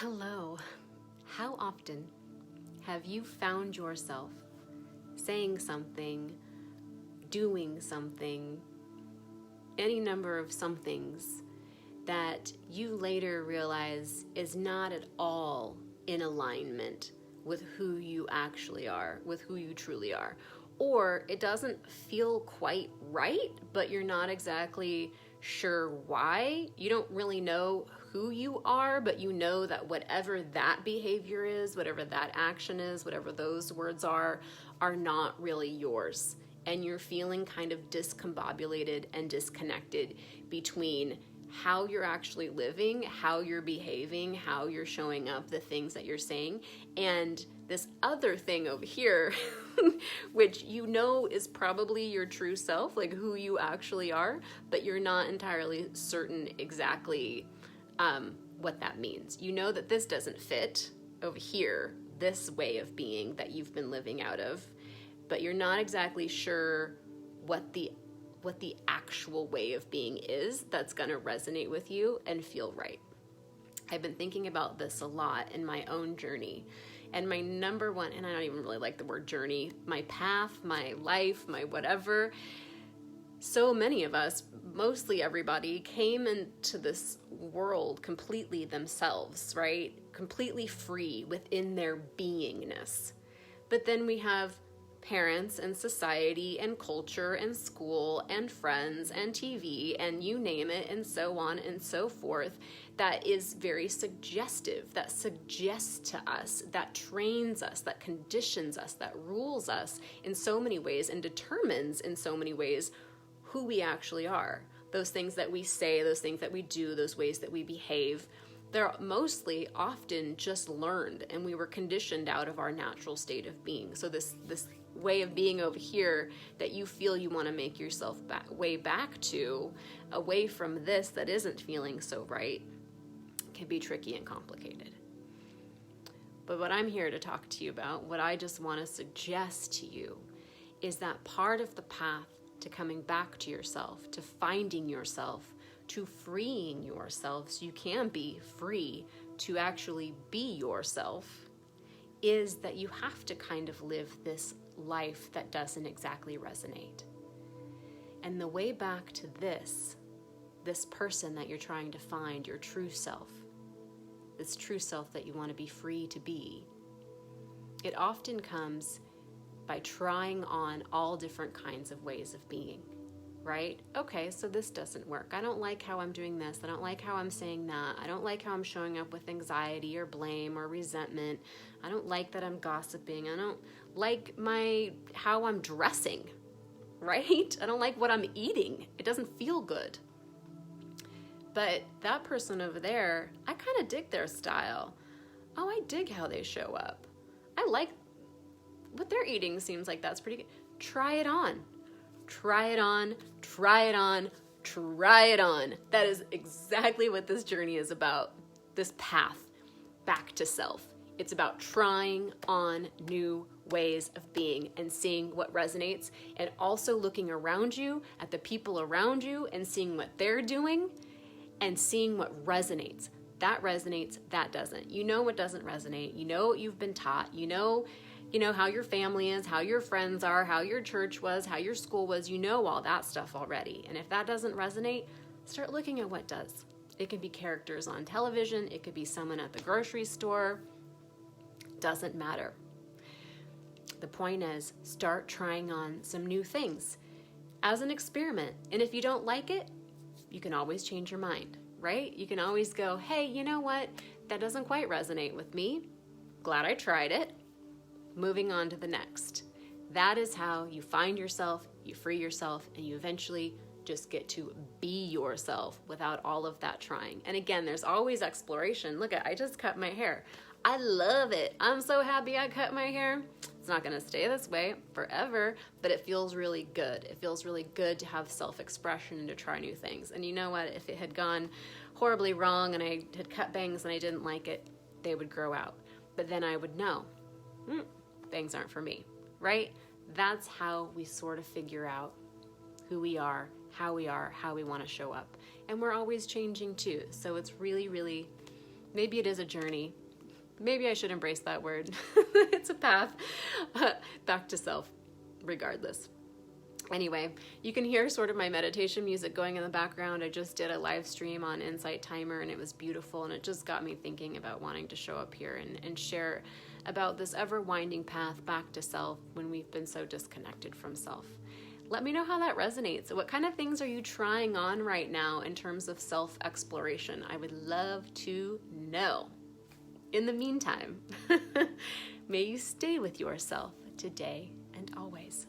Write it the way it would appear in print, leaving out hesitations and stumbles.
Hello. How often have you found yourself saying something, doing something, any number of somethings that you later realize is not at all in alignment with who you actually are, with who you truly are? Or it doesn't feel quite right, but you're not exactly sure why. You don't really know who you are, but you know that whatever that behavior is, whatever that action is, whatever those words are not really yours. And you're feeling kind of discombobulated and disconnected between how you're actually living, how you're behaving, how you're showing up, the things that you're saying, and this other thing over here, which you know is probably your true self, like who you actually are, but you're not entirely certain exactly what that means. You know that this doesn't fit over here, this way of being that you've been living out of, but you're not exactly sure what the actual way of being is that's going to resonate with you and feel right. I've been thinking about this a lot in my own journey. And my number one, and I don't even really like the word journey, my path, my life, my whatever. So many of us, mostly everybody, came into this world completely themselves, right? Completely free within their beingness. But then we have parents and society and culture and school and friends and TV and you name it and so on and so forth that is very suggestive, that suggests to us, that trains us, that conditions us, that rules us in so many ways and determines in so many ways who we actually are. Those things that we say, those things that we do, those ways that we behave, they're mostly often just learned and we were conditioned out of our natural state of being. So this way of being over here that you feel you want to make yourself way back to, away from this that isn't feeling so right, can be tricky and complicated. But what I'm here to talk to you about, what I just want to suggest to you, is that part of the path to coming back to yourself, to finding yourself, to freeing yourself so you can be free to actually be yourself, is that you have to kind of live this life that doesn't exactly resonate. And the way back to this person that you're trying to find, your true self, this true self that you want to be free to be, it often comes by trying on all different kinds of ways of being, right? Okay, so this doesn't work. I don't like how I'm doing this. I don't like how I'm saying that. I don't like how I'm showing up with anxiety or blame or resentment. I don't like that I'm gossiping. I don't like how I'm dressing, right? I don't like what I'm eating. It doesn't feel good. But that person over there, I kind of dig their style. Oh, I dig how they show up. I like what they're eating. Seems like that's pretty good. Try it on. Try it on, try it on, try it on. That is exactly what this journey is about, this path back to self. It's about trying on new ways of being and seeing what resonates, and also looking around you at the people around you and seeing what they're doing and seeing what resonates. That resonates, that doesn't. You know what doesn't resonate. You know what you've been taught. You know how your family is, how your friends are, how your church was, how your school was. You know all that stuff already. And if that doesn't resonate, start looking at what does. It could be characters on television. It could be someone at the grocery store. Doesn't matter. The point is, start trying on some new things as an experiment. And if you don't like it, you can always change your mind, right? You can always go, hey, you know what? That doesn't quite resonate with me. Glad I tried it. Moving on to the next. That is how you find yourself, you free yourself, and you eventually just get to be yourself without all of that trying. And again, there's always exploration. Look, I just cut my hair. I love it. I'm so happy I cut my hair. It's not going to stay this way forever, but it feels really good. It feels really good to have self-expression and to try new things. And you know what? If it had gone horribly wrong and I had cut bangs and I didn't like it, they would grow out. But then I would know, bangs aren't for me, right? That's how we sort of figure out who we are, how we want to show up. And we're always changing too. So it's really, really Maybe it is a journey. Maybe I should embrace that word. It's a path back to self, regardless. Anyway, you can hear sort of my meditation music going in the background. I just did a live stream on Insight Timer, and it was beautiful, and it just got me thinking about wanting to show up here and share about this ever-winding path back to self when we've been so disconnected from self. Let me know how that resonates. What kind of things are you trying on right now in terms of self-exploration? I would love to know. In the meantime, may you stay with yourself today and always.